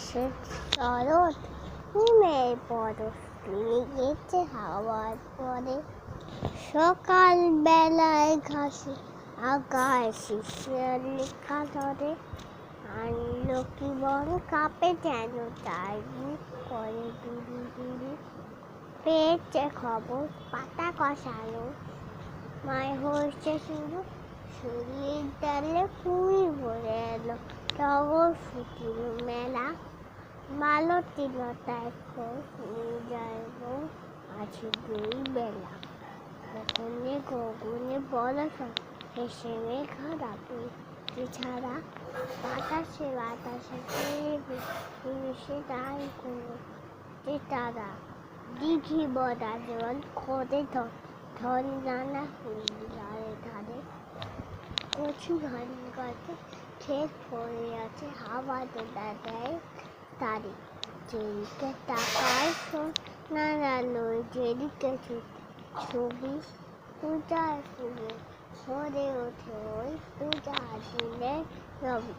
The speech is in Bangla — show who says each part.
Speaker 1: আকাশের শরৎ হিমের পরশ নিয়ে গেছে হাওয়ার পরে। সকাল বেলায় ঘাসে আকাশ শিশির লেখা ধরে। আনলো কি বন কাঁপে যেন তার বুক করে দুরি দুরি। পেয়েছে খবর পাতা কষানো, মায় হয়েছে শুরু। শরীর ডালে ফুল ভরে এলো, টগর ফুটিল মেলা। মালতী লতায় খোঁজ নিয়ে যায় বউ, আছে দুই বেলা। কখনে গগনে বলসন হেসে মেঘা ডাকে ছাড়া। বাতাসে বাতাসে মিশে তাই কোনো তারা। দিঘি বদা জল খোদে ধন জানা ফুল ধারে ধারে। কচু ধান গাছে ক্ষেত পড়ে আছে, হাওয়া দোলা দেয় তারে। যেদিকে তাকায় নানালোয়, যেদিকে ছবি পূজার ফুলে ভরে ওঠে ওই পূজা দিনের রবি।